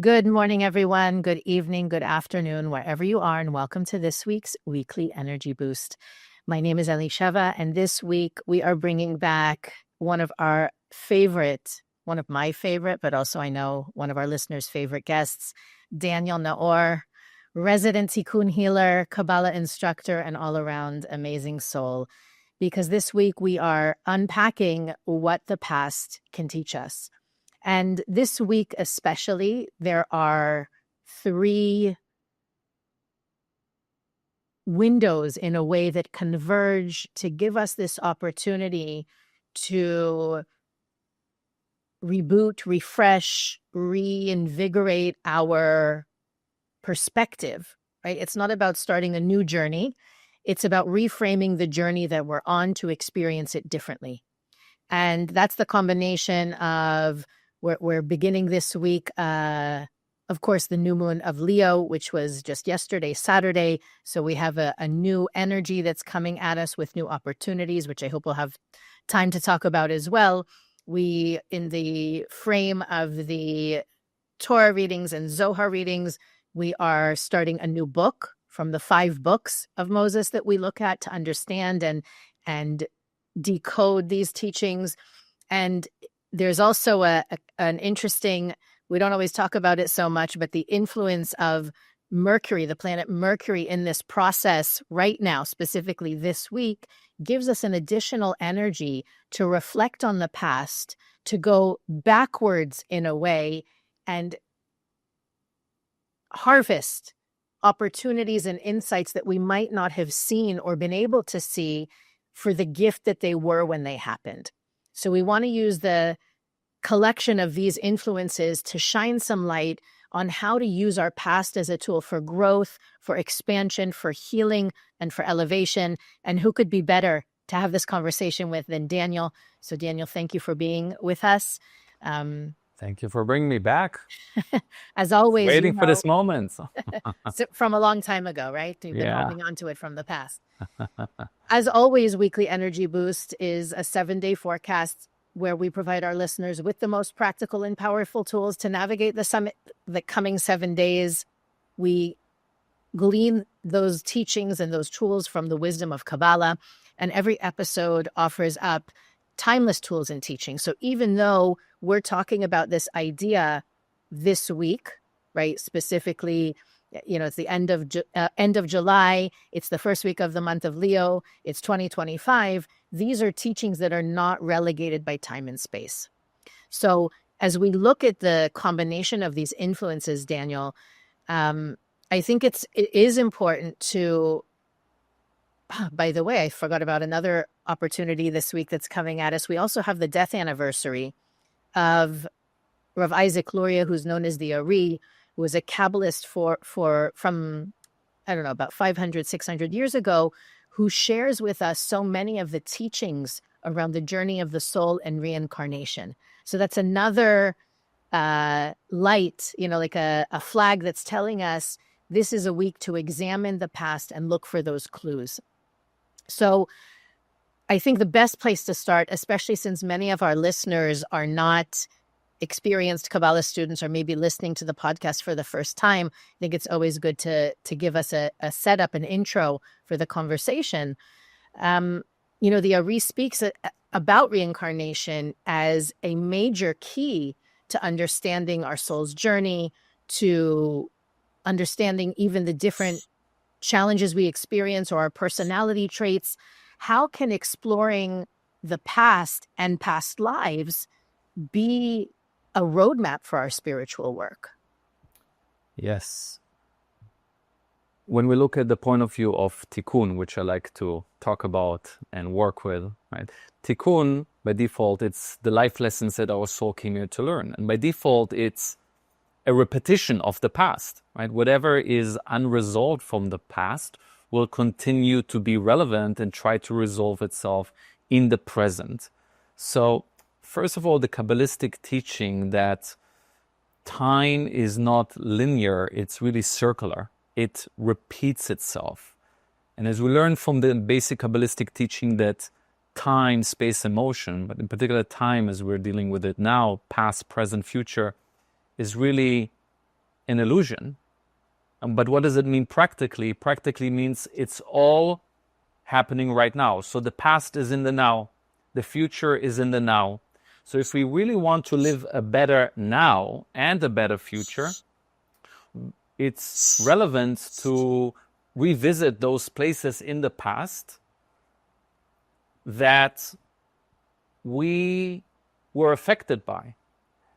Good morning, everyone. Good evening, good afternoon, wherever you are, and welcome to this week's Weekly Energy Boost. My name is Elisheva, and this week we are bringing back one of my favorite, but also I know one of our listeners' favorite guests, Daniel Naor, resident Tikkune healer, Kabbalah instructor, and all-around amazing soul. Because this week we are unpacking what the past can teach us. And this week especially, there are 3 windows in a way that converge to give us this opportunity to reboot, refresh, reinvigorate our perspective, right? It's not about starting a new journey. It's about reframing the journey that we're on to experience it differently. And that's the combination of we're beginning this week, of course, the new moon of Leo, which was just yesterday, Saturday. So we have a new energy that's coming at us with new opportunities, which I hope we'll have time to talk about as well. We, in the frame of the Torah readings and Zohar readings, we are starting a new book from the 5 books of Moses that we look at to understand and decode these teachings. And there's also an interesting, we don't always talk about it so much, but the influence of Mercury, the planet Mercury, in this process right now, specifically this week, gives us an additional energy to reflect on the past, to go backwards in a way and harvest opportunities and insights that we might not have seen or been able to see for the gift that they were when they happened. So we want to use the collection of these influences to shine some light on how to use our past as a tool for growth, for expansion, for healing, and for elevation. And who could be better to have this conversation with than Daniel? So Daniel, thank you for being with us. Thank you for bringing me back. As always, waiting for this moment. From a long time ago, right? You've been Yeah. holding on to it from the past. As always, Weekly Energy Boost is a 7-day forecast where we provide our listeners with the most practical and powerful tools to navigate the coming 7 days. We glean those teachings and those tools from the wisdom of Kabbalah, and every episode offers up timeless tools and teachings. So even though we're talking about this idea this week, right, specifically, it's the end of July. It's the first week of the month of Leo. It's 2025. These are teachings that are not relegated by time and space. So as we look at the combination of these influences, Daniel, I think it is important to, by the way, I forgot about another opportunity this week that's coming at us. We also have the death anniversary of Rav Isaac Luria, who's known as the Ari, who was a Kabbalist from, I don't know, about 500, 600 years ago, who shares with us so many of the teachings around the journey of the soul and reincarnation. So that's another light, like a flag that's telling us this is a week to examine the past and look for those clues. So I think the best place to start, especially since many of our listeners are not experienced Kabbalah students or maybe listening to the podcast for the first time, I think it's always good to give us a setup, an intro for the conversation. The Ari speaks about reincarnation as a major key to understanding our soul's journey, to understanding even the different challenges we experience or our personality traits. How can exploring the past and past lives be a roadmap for our spiritual work? Yes. When we look at the point of view of Tikkune, which I like to talk about and work with, right? Tikkune, by default, it's the life lessons that our soul came here to learn. And by default, it's a repetition of the past, right? Whatever is unresolved from the past will continue to be relevant and try to resolve itself in the present. So, first of all, the Kabbalistic teaching that time is not linear, it's really circular. It repeats itself. And as we learn from the basic Kabbalistic teaching that time, space, and motion, but in particular time as we're dealing with it now, past, present, future, is really an illusion. But what does it mean practically? Practically means it's all happening right now. So the past is in the now. The future is in the now. So if we really want to live a better now and a better future, it's relevant to revisit those places in the past that we were affected by,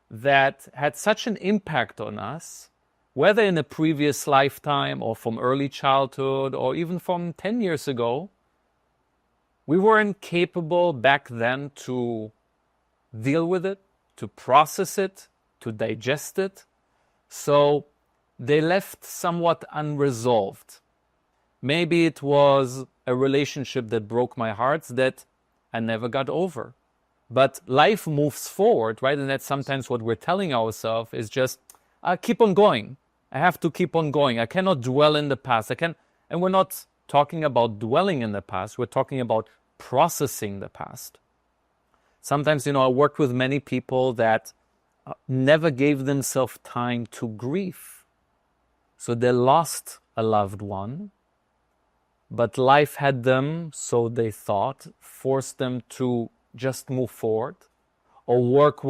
that had such an impact on us, whether in a previous lifetime or from early childhood or even from 10 years ago. We weren't capable back then to deal with it, to process it, to digest it. So they left somewhat unresolved. Maybe it was a relationship that broke my heart that I never got over. But life moves forward, right? And that's sometimes what we're telling ourselves is just, keep on going. I have to keep on going. I cannot dwell in the past. And we're not talking about dwelling in the past. We're talking about processing the past. Sometimes, I worked with many people that never gave themselves time to grieve. So they lost a loved one, but life had them, so they thought, forced them to just move forward or work.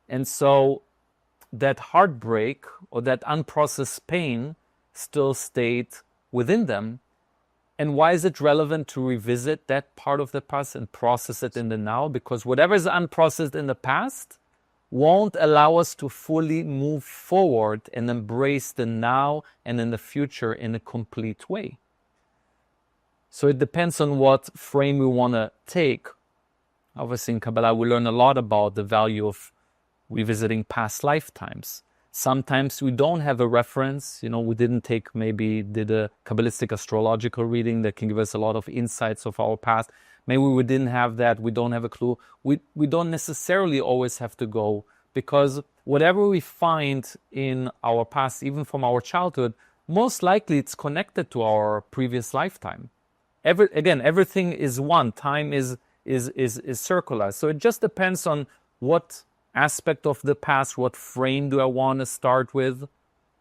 And so that heartbreak or that unprocessed pain still stayed within them. And why is it relevant to revisit that part of the past and process it in the now? Because whatever is unprocessed in the past won't allow us to fully move forward and embrace the now and in the future in a complete way. So it depends on what frame we want to take. Obviously in Kabbalah we learn a lot about the value of revisiting past lifetimes. Sometimes we don't have a reference, we did a Kabbalistic astrological reading that can give us a lot of insights of our past. Maybe we didn't have that, we don't have a clue. We don't necessarily always have to go, because whatever we find in our past, even from our childhood, most likely it's connected to our previous lifetime. Everything is one, time is circular. So it just depends on what aspect of the past, what frame do I want to start with.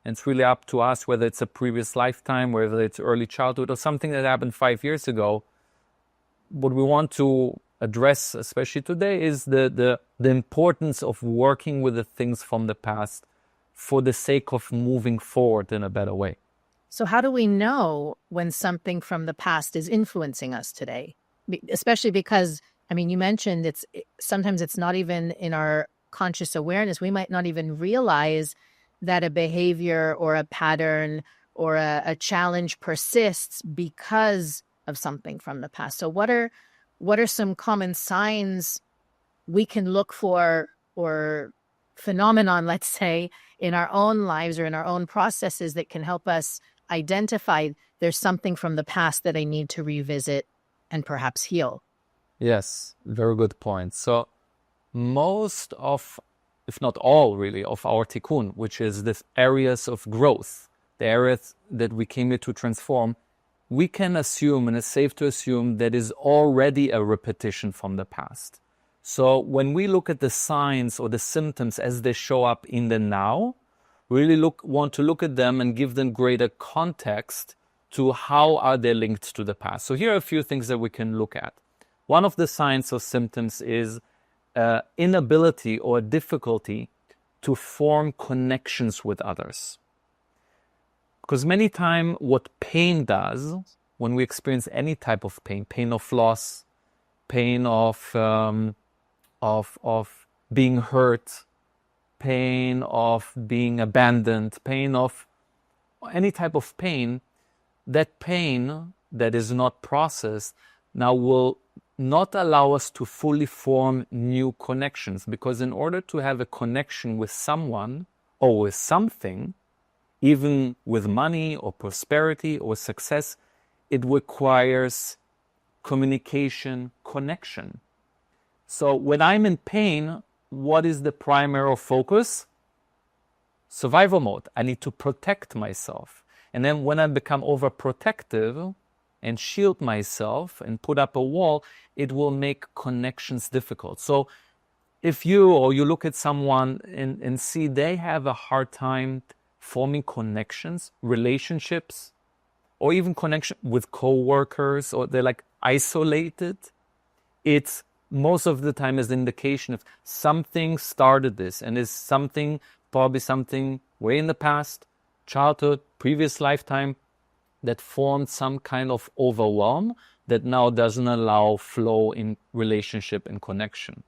And it's really up to us, whether it's a previous lifetime, whether it's early childhood or something that happened 5 years ago. What we want to address, especially today, is the importance of working with the things from the past for the sake of moving forward in a better way. So how do we know when something from the past is influencing us today? Especially because, you mentioned sometimes it's not even in our conscious awareness. We might not even realize that a behavior or a pattern or a challenge persists because of something from the past. So what are some common signs we can look for, or phenomenon, let's say, in our own lives or in our own processes that can help us identify there's something from the past that I need to revisit and perhaps heal? Yes, very good point. So most of, if not all really, of our Tikkun, which is the areas of growth, the areas that we came here to transform, we can assume, and it's safe to assume, that is already a repetition from the past. So when we look at the signs or the symptoms as they show up in the now, we really want to look at them and give them greater context to how are they linked to the past. So here are a few things that we can look at. One of the signs or symptoms is inability or difficulty to form connections with others. Because many times what pain does, when we experience any type of pain of loss, pain of being hurt, pain of being abandoned, pain of any type of pain, that pain that is not processed now will not allow us to fully form new connections. Because in order to have a connection with someone or with something, even with money or prosperity or success, it requires communication, connection. So when I'm in pain, what is the primary focus? Survival mode. I need to protect myself. And then when I become overprotective and shield myself and put up a wall, it will make connections difficult. So if you look at someone and see they have a hard time forming connections, relationships, or even connection with co-workers, or they're like isolated, it's most of the time is an indication of something started this, and is something, probably something way in the past, childhood, previous lifetime, that formed some kind of overwhelm that now doesn't allow flow in relationship and connection.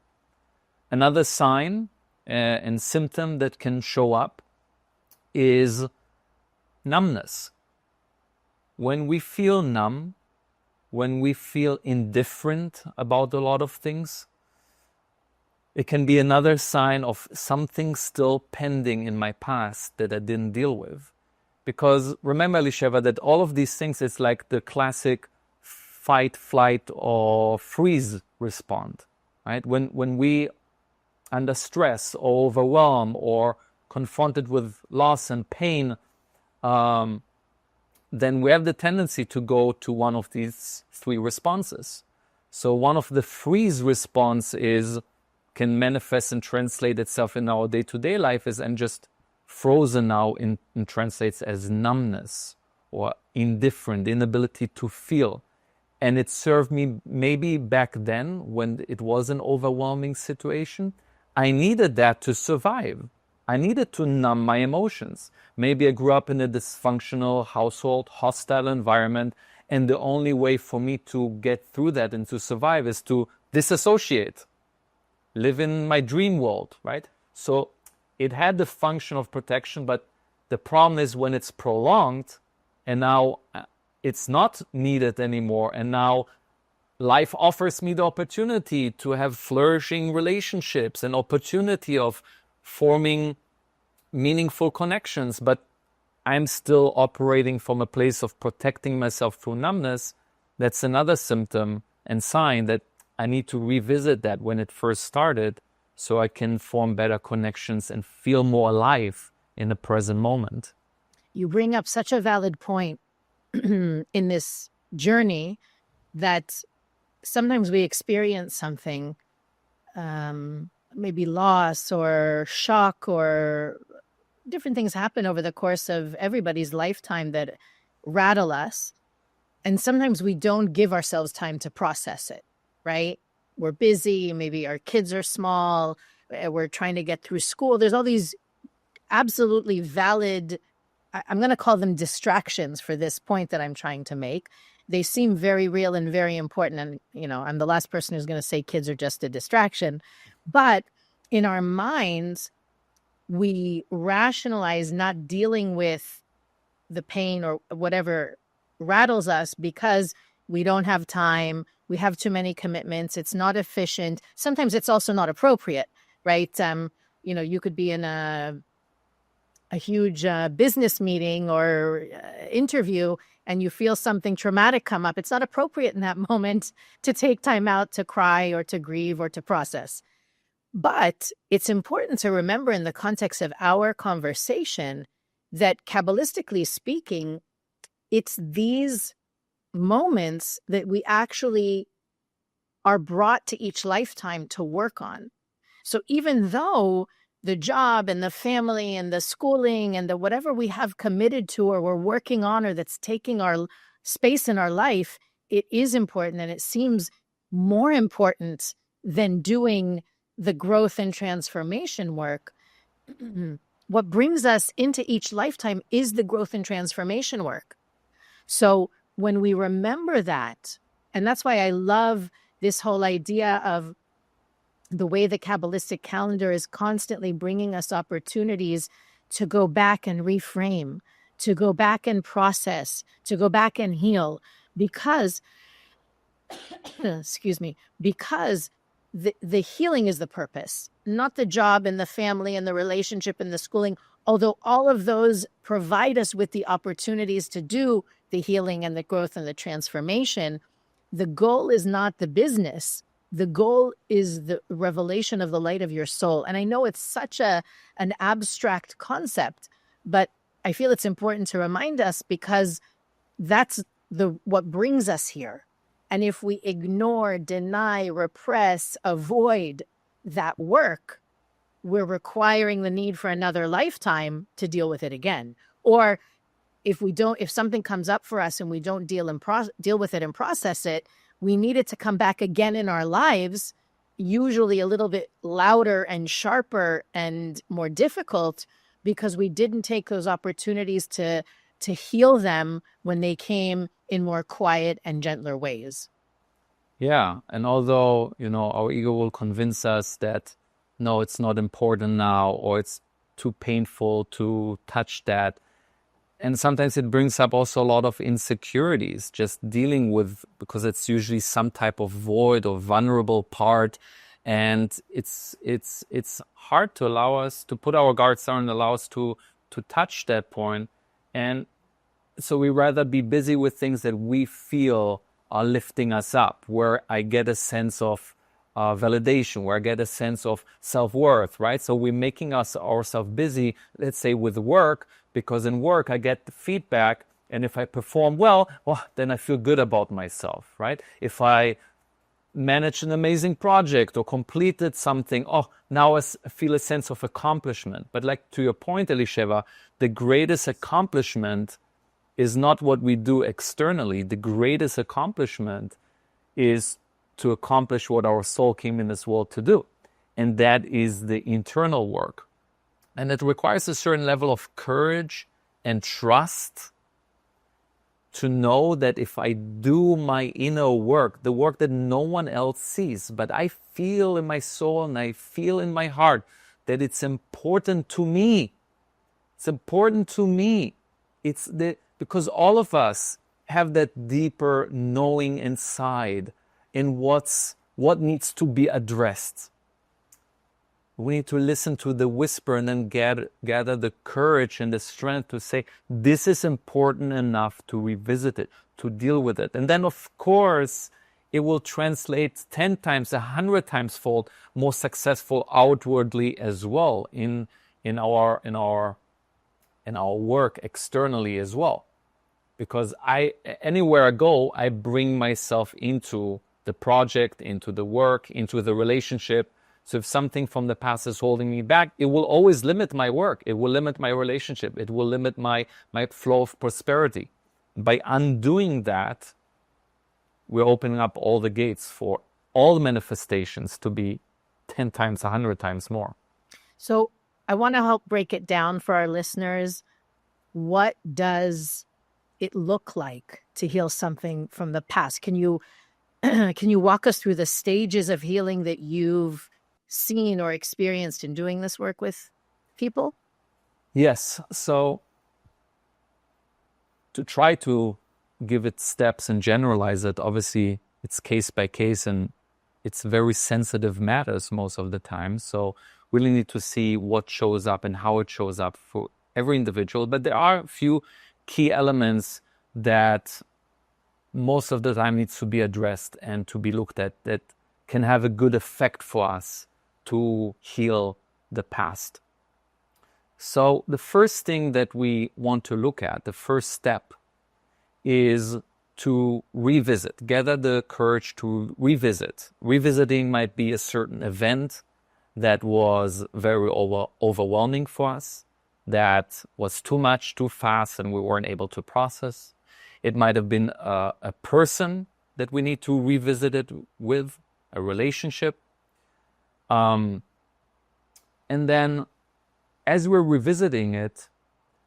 Another sign and symptom that can show up is numbness. When we feel numb, when we feel indifferent about a lot of things, it can be another sign of something still pending in my past that I didn't deal with. Because remember, Elisheva, that all of these things is like the classic fight, flight, or freeze response, right? When we under stress or overwhelmed or confronted with loss and pain, then we have the tendency to go to one of these three responses. So one of the freeze response can manifest and translate itself in our day-to-day life and just frozen now and translates as numbness or indifferent, inability to feel. And it served me maybe back then when it was an overwhelming situation. I needed that to survive. I needed to numb my emotions. Maybe I grew up in a dysfunctional household, hostile environment, and the only way for me to get through that and to survive is to disassociate, live in my dream world, right? So it had the function of protection, but the problem is when it's prolonged and now it's not needed anymore, and now life offers me the opportunity to have flourishing relationships, an opportunity of forming meaningful connections, but I'm still operating from a place of protecting myself through numbness. That's another symptom and sign that I need to revisit that when it first started, so I can form better connections and feel more alive in the present moment. You bring up such a valid point in this journey that sometimes we experience something, maybe loss or shock, or different things happen over the course of everybody's lifetime that rattle us. And sometimes we don't give ourselves time to process it, right? We're busy, maybe our kids are small, we're trying to get through school. There's all these absolutely valid, I'm going to call them distractions for this point that I'm trying to make. They seem very real and very important. And, you know, I'm the last person who's going to say kids are just a distraction. But in our minds, we rationalize not dealing with the pain or whatever rattles us because we don't have time. We have too many commitments. It's not efficient. Sometimes it's also not appropriate, right? You know, you could be in a huge business meeting or interview and you feel something traumatic come up. It's not appropriate in that moment to take time out to cry or to grieve or to process. But it's important to remember in the context of our conversation that Kabbalistically speaking, it's these moments that we actually are brought to each lifetime to work on. So even though the job and the family and the schooling and the whatever we have committed to or we're working on or that's taking our space in our life, it is important, and it seems more important than doing the growth and transformation work. What brings us into each lifetime is the growth and transformation work. So when we remember that, and that's why I love this whole idea of the way the Kabbalistic calendar is constantly bringing us opportunities to go back and reframe, to go back and process, to go back and heal, because, excuse me, because the healing is the purpose, not the job and the family and the relationship and the schooling, although all of those provide us with the opportunities to do the healing and the growth and the transformation. The goal is not the business. The goal is the revelation of the light of your soul. And I know it's such an abstract concept, but I feel it's important to remind us because that's what brings us here. And if we ignore, deny, repress, avoid, that work, we're requiring the need for another lifetime to deal with it again. Or if something comes up for us and we don't deal with it and process it, we need it to come back again in our lives, usually a little bit louder and sharper and more difficult, because we didn't take those opportunities to heal them when they came in more quiet and gentler ways. Yeah, and although, our ego will convince us that, no, it's not important now, or it's too painful to touch that. And sometimes it brings up also a lot of insecurities, just dealing with, because it's usually some type of void or vulnerable part. And it's hard to allow us to put our guards down and allow us to touch that point. And so we rather be busy with things that we feel are lifting us up, where I get a sense of validation, where I get a sense of self-worth, right? So we're making ourselves busy, let's say with work, because in work I get the feedback, and if I perform well, then I feel good about myself, right? If I managed an amazing project or completed something, now I feel a sense of accomplishment. But like to your point, Elisheva, the greatest accomplishment is not what we do externally. The greatest accomplishment is to accomplish what our soul came in this world to do. And that is the internal work. And it requires a certain level of courage and trust to know that if I do my inner work, the work that no one else sees, but I feel in my soul and I feel in my heart that it's important to me. It's important to me. Because all of us have that deeper knowing inside in what needs to be addressed. We need to listen to the whisper and then gather the courage and the strength to say, this is important enough to revisit it, to deal with it. And then, of course, it will translate 10 times, 100 times fold more successful outwardly as well in our work externally as well. Because anywhere I go, I bring myself into the project, into the work, into the relationship. So if something from the past is holding me back, it will always limit my work. It will limit my relationship. It will limit my flow of prosperity. By undoing that, we're opening up all the gates for all manifestations to be 10 times, 100 times more. So I want to help break it down for our listeners. What does it look like to heal something from the past? Can you walk us through the stages of healing that you've seen or experienced in doing this work with people? Yes. So to try to give it steps and generalize it, obviously it's case by case and it's very sensitive matters most of the time. So we really need to see what shows up and how it shows up for every individual. But there are a few key elements that most of the time needs to be addressed and to be looked at that can have a good effect for us to heal the past. So the first thing that we want to look at, the first step, is to revisit, gather the courage to revisit. Revisiting might be a certain event that was very overwhelming for us, that was too much, too fast, and we weren't able to process. It might have been a person that we need to revisit it with, a relationship. And then as we're revisiting it,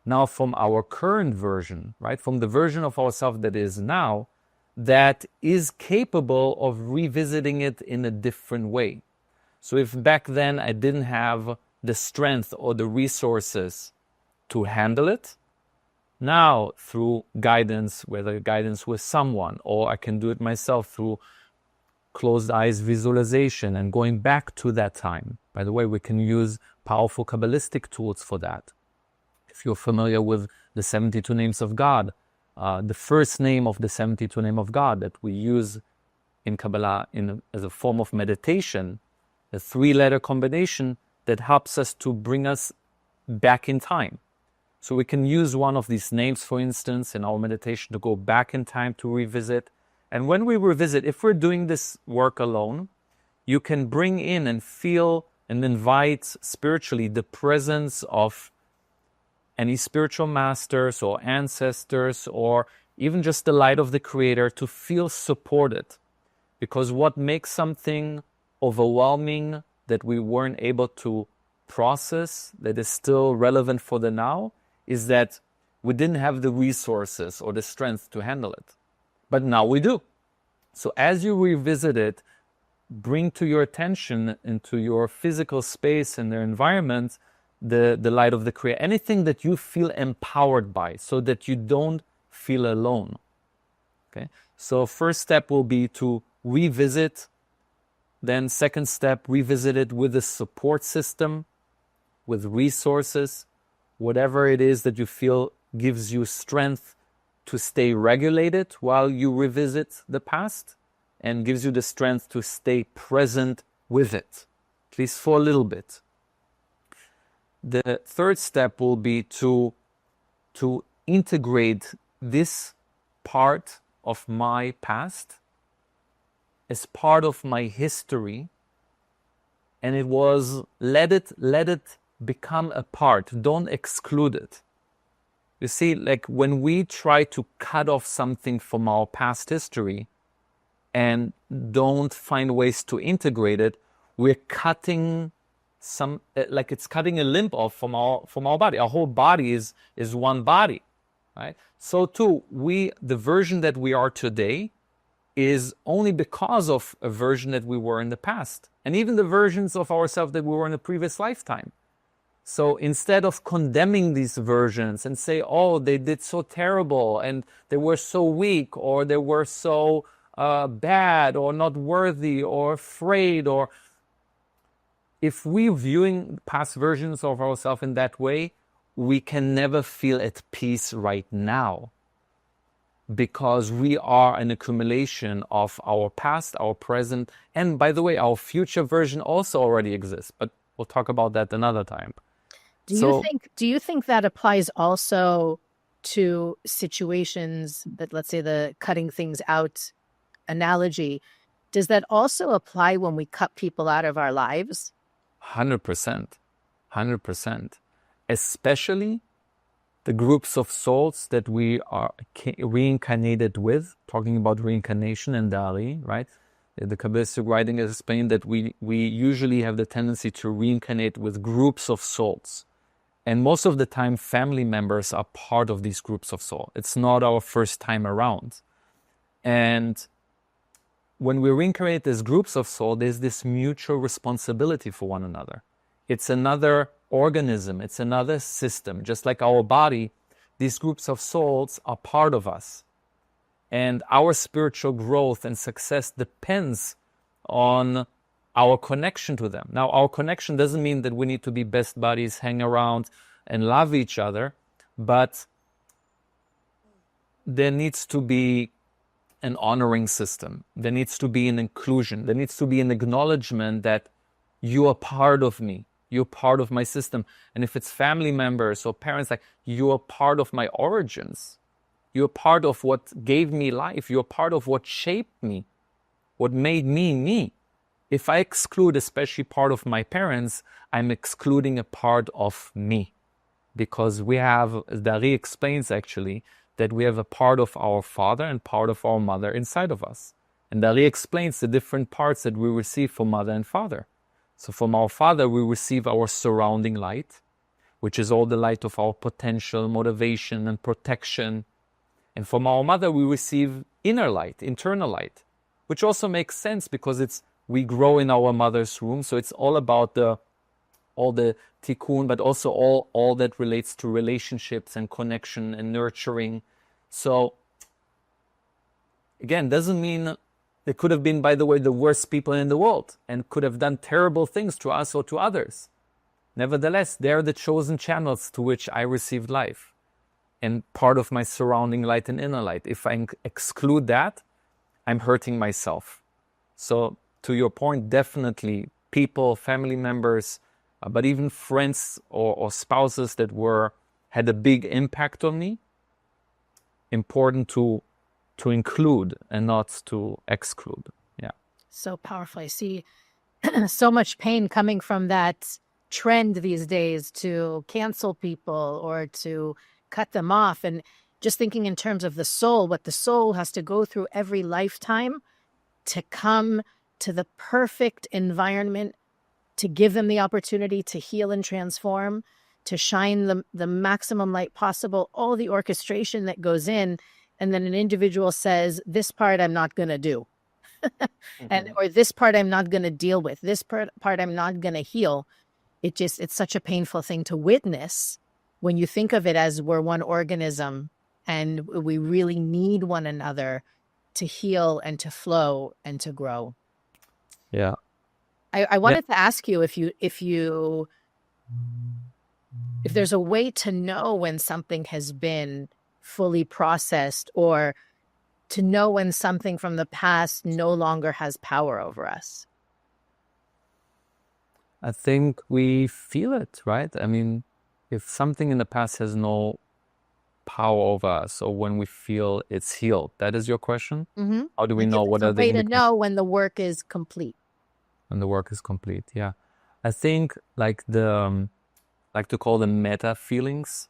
now from our current version, right, from the version of ourselves that is now, that is capable of revisiting it in a different way. So if back then I didn't have the strength or the resources to handle it, now through guidance, whether guidance with someone, or I can do it myself through closed eyes visualization and going back to that time. By the way, we can use powerful Kabbalistic tools for that. If you're familiar with the 72 names of God, the first name of the 72 name of God that we use in Kabbalah as a form of meditation, a 3-letter combination that helps us to bring us back in time. So we can use one of these names, for instance, in our meditation to go back in time to revisit. And when we revisit, if we're doing this work alone, you can bring in and feel and invite spiritually the presence of any spiritual masters or ancestors, or even just the light of the Creator, to feel supported. Because what makes something overwhelming that we weren't able to process, that is still relevant for the now, is that we didn't have the resources or the strength to handle it. But now we do. So as you revisit it, bring to your attention into your physical space and their environment the light of the Creator. Anything that you feel empowered by, so that you don't feel alone. Okay? So first step will be to revisit. Then second step, revisit it with a support system, with resources, whatever it is that you feel gives you strength to stay regulated while you revisit the past, and gives you the strength to stay present with it, at least for a little bit. The third step will be to integrate this part of my past as part of my history, and it was let it become a part. Don't exclude it. You see, like when we try to cut off something from our past history and don't find ways to integrate it, we're cutting some, like it's cutting a limb off from our body. Our whole body is one body, right? So too, the version that we are today is only because of a version that we were in the past, and even the versions of ourselves that we were in a previous lifetime. So instead of condemning these versions and say, oh, they did so terrible and they were so weak, or they were so bad or not worthy or afraid, or if we're viewing past versions of ourselves in that way, we can never feel at peace right now, because we are an accumulation of our past, our present, and by the way, our future version also already exists, but we'll talk about that another time. Do you think that applies also to situations that, let's say, the cutting things out analogy, does that also apply when we cut people out of our lives? 100%. 100%. Especially the groups of souls that we are reincarnated with, talking about reincarnation and Dari, right? The Kabbalistic writing has explained that we usually have the tendency to reincarnate with groups of souls. And most of the time, family members are part of these groups of souls. It's not our first time around. And when we reincarnate as groups of souls, there's this mutual responsibility for one another. It's another organism. It's another system. Just like our body, these groups of souls are part of us. And our spiritual growth and success depends on our connection to them. Now, our connection doesn't mean that we need to be best buddies, hang around, and love each other, but there needs to be an honoring system. There needs to be an inclusion. There needs to be an acknowledgement that you are part of me. You're part of my system. And if it's family members or parents, like, you are part of my origins. You're part of what gave me life. You're part of what shaped me, what made me me. If I exclude especially part of my parents, I'm excluding a part of me. Because we have, as Dari explains actually, that we have a part of our father and part of our mother inside of us. And Dari explains the different parts that we receive from mother and father. So from our father, we receive our surrounding light, which is all the light of our potential, motivation, and protection. And from our mother, we receive inner light, internal light, which also makes sense because we grow in our mother's womb. So it's all about all the Tikkune, but also all that relates to relationships and connection and nurturing. So again, doesn't mean they could have been, by the way, the worst people in the world and could have done terrible things to us or to others. Nevertheless, they're the chosen channels to which I received life and part of my surrounding light and inner light. If I exclude that, I'm hurting myself. So to your point, definitely people, family members, but even friends or spouses that had a big impact on me, important to include and not to exclude. Yeah. So powerful. I see so much pain coming from that trend these days to cancel people or to cut them off. And just thinking in terms of the soul, what the soul has to go through every lifetime to come to the perfect environment, to give them the opportunity to heal and transform, to shine the maximum light possible, all the orchestration that goes in. And then an individual says, this part I'm not going to do. And or this part I'm not going to deal with. This part I'm not going to heal. It's such a painful thing to witness when you think of it as we're one organism and we really need one another to heal and to flow and to grow. Yeah. I wanted to ask you if there's a way to know when something has been fully processed, or to know when something from the past no longer has power over us. I think we feel it, right? I mean, if something in the past has no power over us, or when we feel it's healed, that is your question? Mm-hmm. How do we know what are the way to know when the work is complete? When the work is complete, yeah. I think like to call them meta feelings,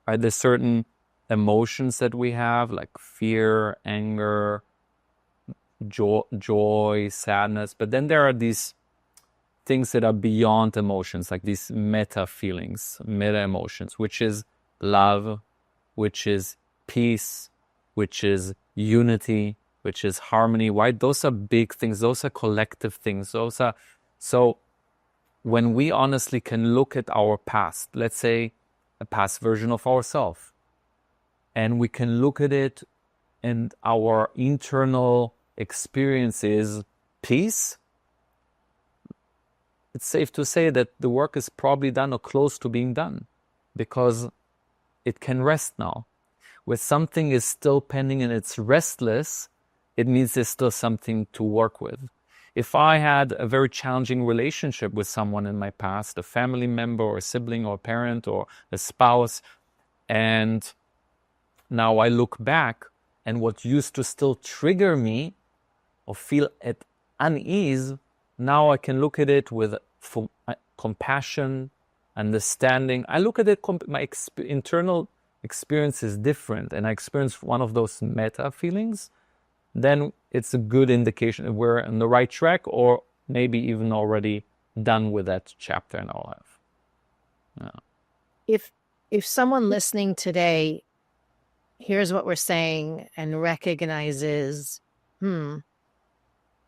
right? There's certain emotions that we have, like fear, anger, joy, sadness. But then there are these things that are beyond emotions, like these meta feelings, meta emotions, which is love, which is peace, which is unity, which is harmony, right? Those are big things. Those are collective things. So when we honestly can look at our past, let's say a past version of ourselves, and we can look at it and our internal experience is peace, it's safe to say that the work is probably done or close to being done, because it can rest now. Where something is still pending and it's restless, it means there's still something to work with. If I had a very challenging relationship with someone in my past, a family member or a sibling or a parent or a spouse, and now I look back and what used to still trigger me or feel at unease, now I can look at it with compassion, understanding. I look at it, my internal experience is different, and I experience one of those meta feelings, then it's a good indication we're on the right track, or maybe even already done with that chapter in our life. Yeah. If someone listening today hears what we're saying and recognizes,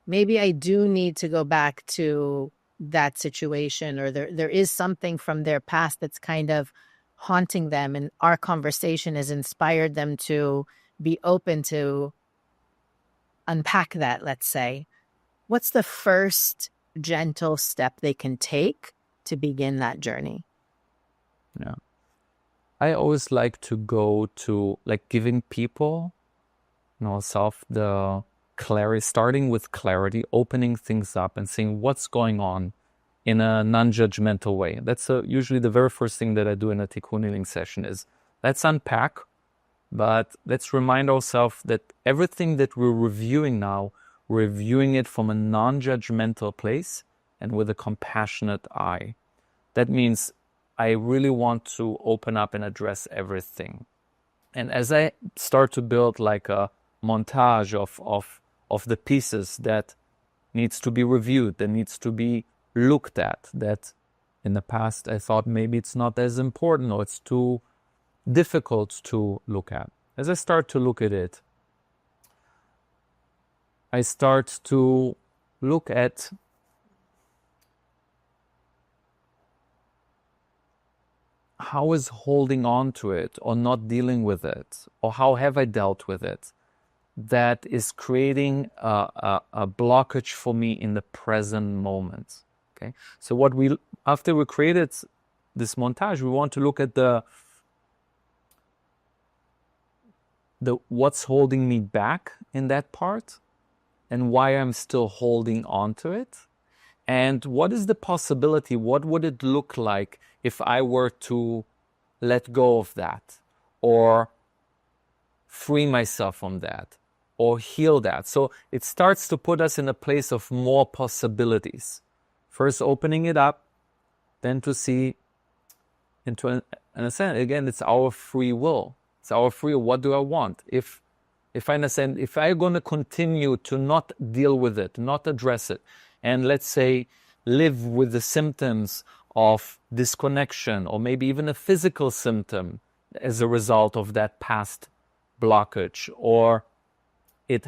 maybe I do need to go back to that situation, or there is something from their past that's kind of haunting them, and our conversation has inspired them to be open to unpack that, let's say, what's the first gentle step they can take to begin that journey? Yeah. I always like to go to like giving people, self the clarity, starting with clarity, opening things up and seeing what's going on in a non-judgmental way. That's usually the very first thing that I do in a Tikkune healing session is let's unpack, but let's remind ourselves that everything that we're reviewing now, we're reviewing it from a non-judgmental place and with a compassionate eye. That means I really want to open up and address everything. And as I start to build like a montage of the pieces that needs to be reviewed, that needs to be looked at, that in the past I thought maybe it's not as important or it's too difficult to look at. As I start to look at it, I start to look at how is holding on to it or not dealing with it, or how have I dealt with it, that is creating a blockage for me in the present moment. Okay, so after we created this montage, we want to look at the what's holding me back in that part, and why I'm still holding on to it, and what is the possibility, what would it look like if I were to let go of that, or free myself from that, or heal that. So it starts to put us in a place of more possibilities. First opening it up, then to see into an understand. Again, it's our free will. It's our free will. What do I want? If I understand, if I'm going to continue to not deal with it, not address it, and let's say live with the symptoms of disconnection, or maybe even a physical symptom as a result of that past blockage, or it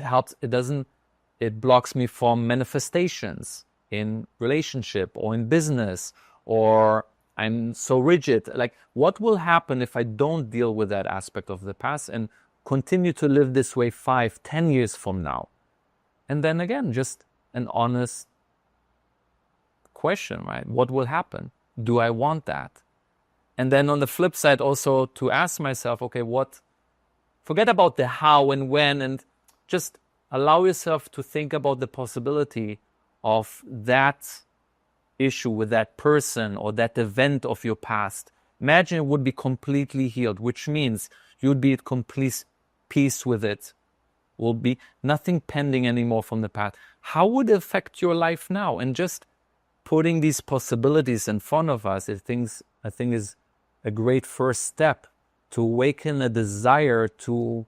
blocks me from manifestations in relationship or in business, or I'm so rigid. Like, what will happen if I don't deal with that aspect of the past and continue to live this way 5-10 years from now? And then again, just an honest question, right? What will happen? Do I want that? And then on the flip side, also to ask myself, okay, forget about the how and when, and just allow yourself to think about the possibility of that issue with that person or that event of your past. Imagine it would be completely healed, which means you'd be at complete peace with it. Will be nothing pending anymore from the past. How would it affect your life now? And just putting these possibilities in front of us, I think is a great first step to awaken a desire to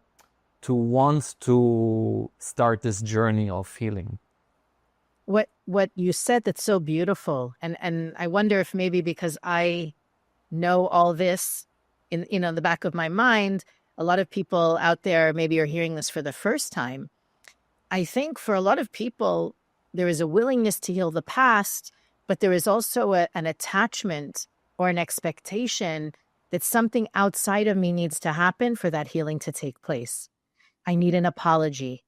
want to start this journey of healing. What you said that's so beautiful, and I wonder if maybe because I know all this in the back of my mind, a lot of people out there maybe are hearing this for the first time. I think for a lot of people, there is a willingness to heal the past, but there is also an attachment or an expectation that something outside of me needs to happen for that healing to take place. I need an apology.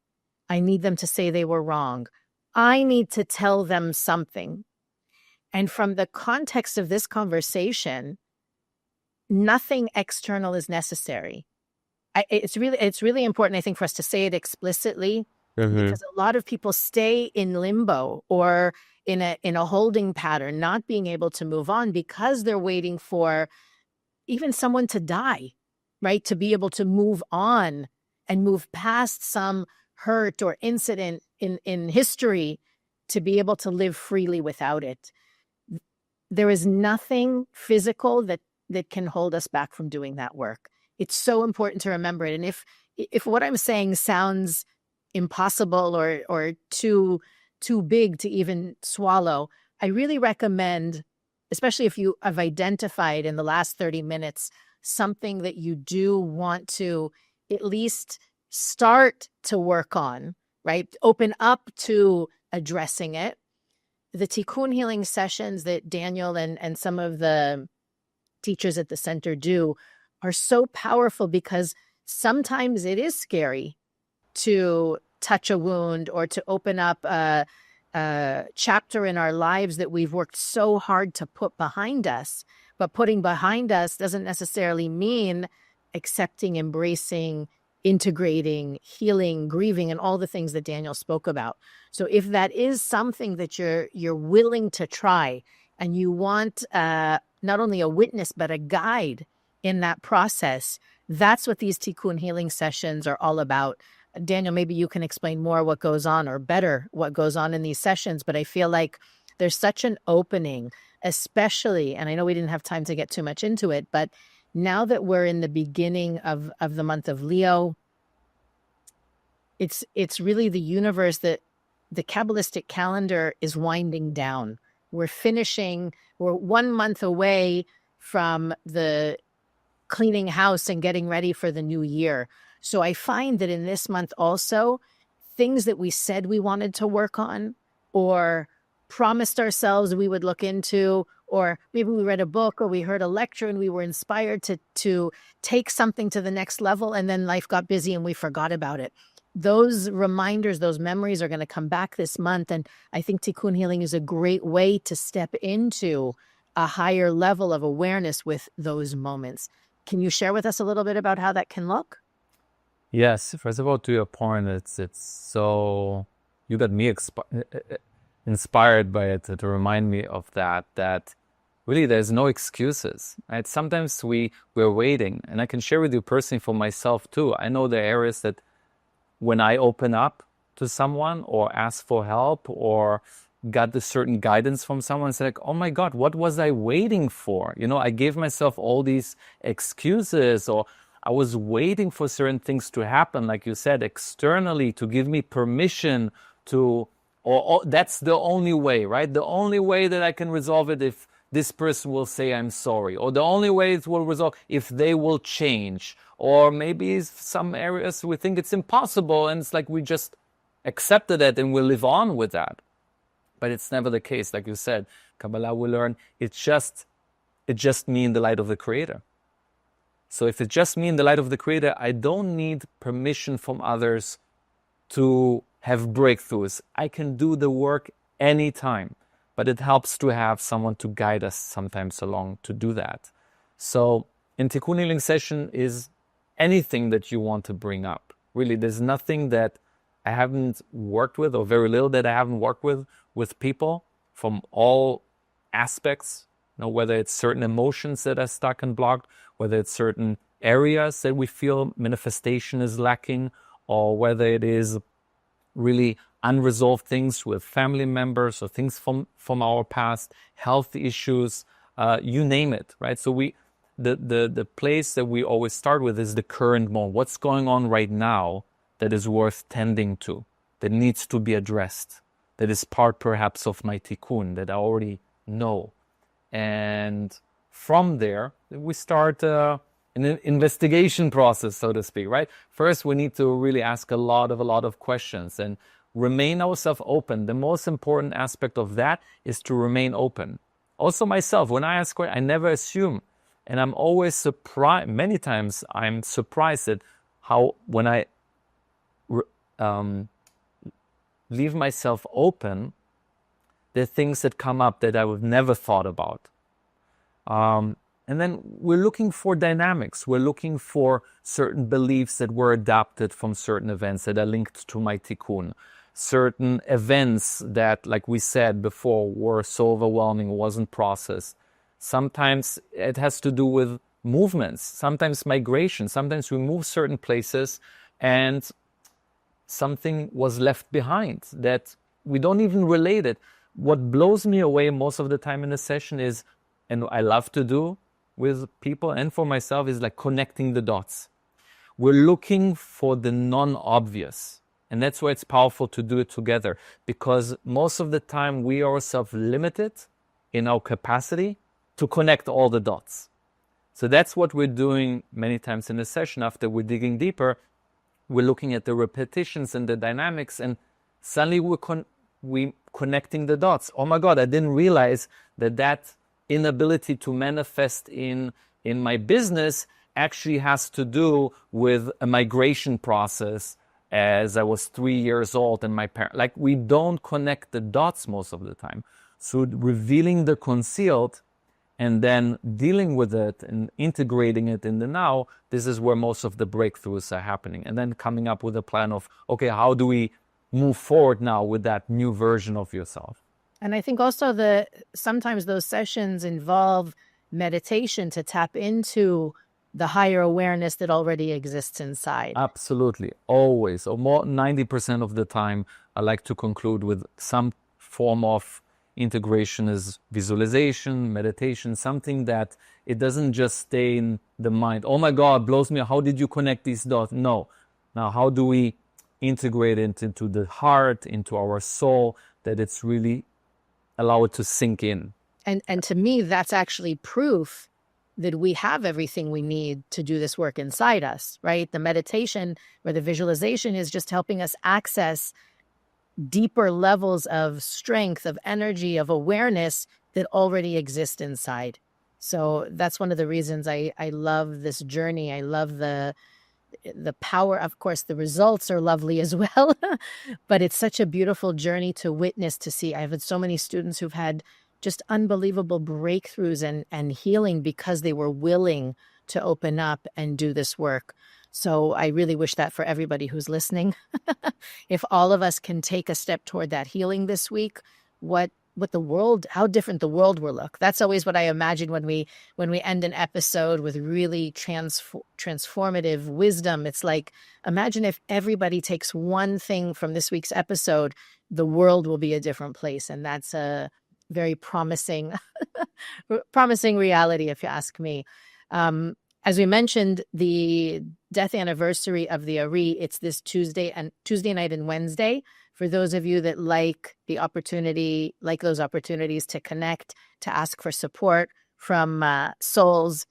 I need them to say they were wrong. I need to tell them something. And from the context of this conversation, nothing external is necessary. It's really important, I think, for us to say it explicitly, because a lot of people stay in limbo or in a holding pattern, not being able to move on because they're waiting for even someone to die, right? To be able to move on and move past some hurt or incident in history, to be able to live freely without it. There is nothing physical that can hold us back from doing that work. It's so important to remember it. And if what I'm saying sounds impossible or too big to even swallow, I really recommend, especially if you have identified in the last 30 minutes something that you do want to at least start to work on, right? Open up to addressing it. The Tikkune healing sessions that Daniel and some of the teachers at the center do are so powerful, because sometimes it is scary to touch a wound or to open up a chapter in our lives that we've worked so hard to put behind us. But putting behind us doesn't necessarily mean accepting, embracing, integrating, healing, grieving, and all the things that Daniel spoke about. So if that is something that you're willing to try, and you want not only a witness but a guide in that process, that's what these Tikkune healing sessions are all about. Daniel, maybe you can explain more what goes on, or better, what goes on in these sessions. But I feel like there's such an opening, especially, and I know we didn't have time to get too much into it, but now that we're in the beginning of the month of Leo, it's really the universe that the Kabbalistic calendar is winding down. We're 1 month away from the cleaning house and getting ready for the new year. So I find that in this month also, things that we said we wanted to work on or promised ourselves we would look into, or maybe we read a book or we heard a lecture and we were inspired to take something to the next level, and then life got busy and we forgot about it. Those reminders, those memories are going to come back this month. And I think Tikkune healing is a great way to step into a higher level of awareness with those moments. Can you share with us a little bit about how that can look? Yes. First of all, to your point, it's so, you got me inspired by it to remind me of that really there's no excuses, right? Sometimes we're waiting, and I can share with you personally for myself too. I know the areas that when I open up to someone or ask for help or got a certain guidance from someone, it's like, oh my God, what was I waiting for? I gave myself all these excuses, or I was waiting for certain things to happen, like you said, externally, to give me permission to, or that's the only way, right? The only way that I can resolve it if this person will say I'm sorry, or the only way it will resolve if they will change, or maybe some areas we think it's impossible, and it's like we just accepted it and we live on with that. But it's never the case. Like you said, Kabbalah will learn it just me in the light of the Creator. So if it's just me in the light of the Creator, I don't need permission from others to have breakthroughs. I can do the work anytime, but it helps to have someone to guide us sometimes along to do that. So in Tikkun Healing Session is anything that you want to bring up. Really, there's nothing that I haven't worked with, or very little that I haven't worked with people from all aspects, whether it's certain emotions that are stuck and blocked, whether it's certain areas that we feel manifestation is lacking, or whether it is really unresolved things with family members or things from our past, health issues, you name it, right? So the place that we always start with is the current moment. What's going on right now that is worth tending to, that needs to be addressed, that is part perhaps of my tikkun that I already know. And from there, we start an investigation process, so to speak, right? First, we need to really ask a lot of questions and remain ourselves open. The most important aspect of that is to remain open. Also myself, when I ask questions, I never assume. And I'm always surprised, many times I'm surprised at how when I leave myself open, there are things that come up that I would never thought about. And then we're looking for dynamics. We're looking for certain beliefs that were adapted from certain events that are linked to my tikkun. Certain events that, like we said before, were so overwhelming, wasn't processed. Sometimes it has to do with movements, sometimes migration. Sometimes we move certain places and something was left behind that we don't even relate it. What blows me away most of the time in the session is, and I love to do with people and for myself, is like connecting the dots. We're looking for the non-obvious. And that's why it's powerful to do it together, because most of the time we are self-limited in our capacity to connect all the dots. So that's what we're doing many times in the session. After we're digging deeper, we're looking at the repetitions and the dynamics, and suddenly we're connecting the dots. Oh my God, I didn't realize that inability to manifest in my business actually has to do with a migration process as I was 3 years old and my parents. Like, we don't connect the dots most of the time. So revealing the concealed and then dealing with it and integrating it in the now, this is where most of the breakthroughs are happening. And then coming up with a plan of, okay, how do we move forward now with that new version of yourself? And I think also sometimes those sessions involve meditation to tap into the higher awareness that already exists inside. Absolutely, always, or more 90% of the time, I like to conclude with some form of integration is visualization, meditation, something that it doesn't just stay in the mind. Oh my God, blows me. How did you connect these dots? No. Now, how do we integrate it into the heart, into our soul, that it's really allow it to sink in? And to me, that's actually proof that we have everything we need to do this work inside us, right? The meditation or the visualization is just helping us access deeper levels of strength, of energy, of awareness that already exist inside. So that's one of the reasons I love this journey. I love the power. Of course, the results are lovely as well, but it's such a beautiful journey to witness, to see. I've had so many students who've had just unbelievable breakthroughs and healing because they were willing to open up and do this work. So I really wish that for everybody who's listening. If all of us can take a step toward that healing this week, what how different the world will look. That's always what I imagine when we end an episode with really transformative wisdom. It's like, imagine if everybody takes one thing from this week's episode, the world will be a different place. And that's a very promising reality, if you ask me. As we mentioned, the death anniversary of the Ari, it's this Tuesday night and Wednesday. For those of you that like those opportunities to connect, to ask for support from souls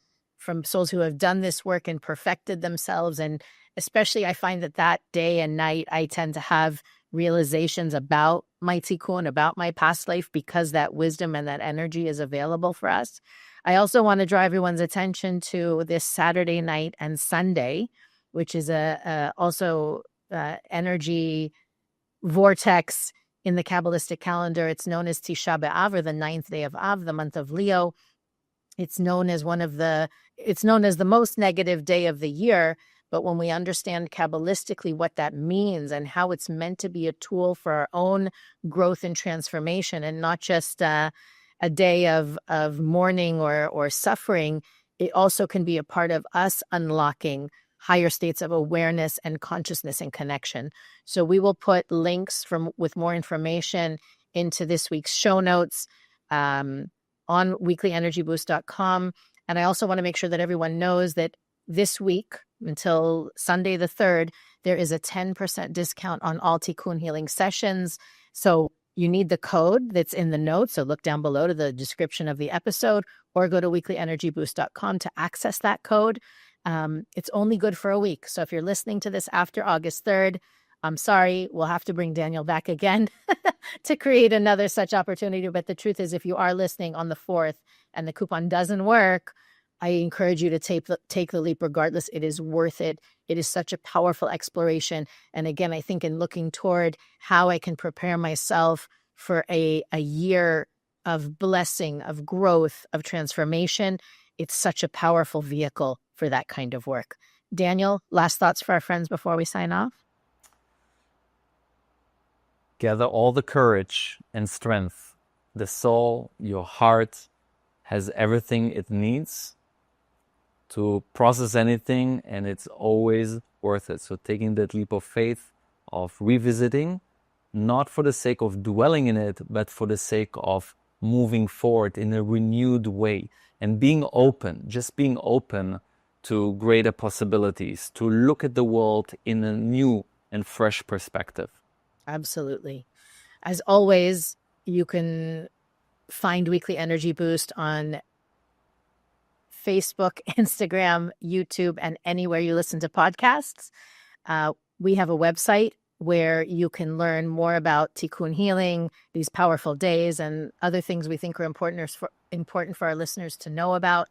who have done this work and perfected themselves. And especially I find that day and night, I tend to have realizations about my tikkun, about my past life, because that wisdom and that energy is available for us. I also want to draw everyone's attention to this Saturday night and Sunday, which is also energy vortex in the Kabbalistic calendar. It's known as Tisha B'Av, or the 9th day of Av, the month of Leo. It's known as the most negative day of the year. But when we understand Kabbalistically what that means and how it's meant to be a tool for our own growth and transformation, and not just a day of mourning or suffering, it also can be a part of us unlocking higher states of awareness and consciousness and connection. So we will put links with more information into this week's show notes on weeklyenergyboost.com. And I also want to make sure that everyone knows that this week, until Sunday the 3rd, there is a 10% discount on all Tikkun healing sessions. So you need the code that's in the notes. So look down below to the description of the episode, or go to weeklyenergyboost.com to access that code. It's only good for a week. So if you're listening to this after August 3rd, I'm sorry, we'll have to bring Daniel back again to create another such opportunity. But the truth is, if you are listening on the 4th and the coupon doesn't work, I encourage you to take the leap regardless. It is worth it. It is such a powerful exploration. And again, I think in looking toward how I can prepare myself for a year of blessing, of growth, of transformation, it's such a powerful vehicle for that kind of work. Daniel, last thoughts for our friends before we sign off? Gather all the courage and strength. The soul, your heart, has everything it needs to process anything, and it's always worth it. So taking that leap of faith, of revisiting, not for the sake of dwelling in it, but for the sake of moving forward in a renewed way, and being open to greater possibilities, to look at the world in a new and fresh perspective. Absolutely. As always, you can find Weekly Energy Boost on Facebook, Instagram, YouTube, and anywhere you listen to podcasts. We have a website where you can learn more about Tikkun healing, these powerful days, and other things we think are important for our listeners to know about,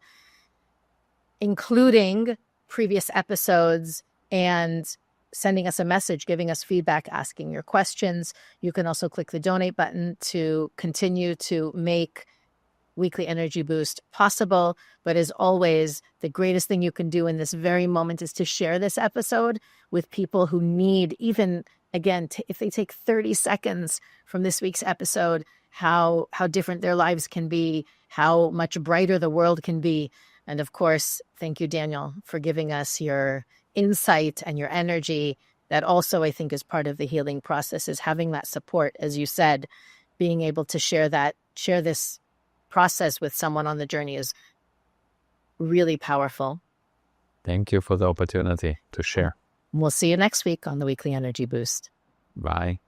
including previous episodes and sending us a message, giving us feedback, asking your questions. You can also click the donate button to continue to make Weekly Energy Boost possible. But as always, the greatest thing you can do in this very moment is to share this episode with people who need, even again, if they take 30 seconds from this week's episode, how different their lives can be, how much brighter the world can be. And of course, thank you, Daniel, for giving us your insight and your energy. That also, I think, is part of the healing process, is having that support, as you said, being able to share this process with someone on the journey is really powerful. Thank you for the opportunity to share. We'll see you next week on the Weekly Energy Boost. Bye.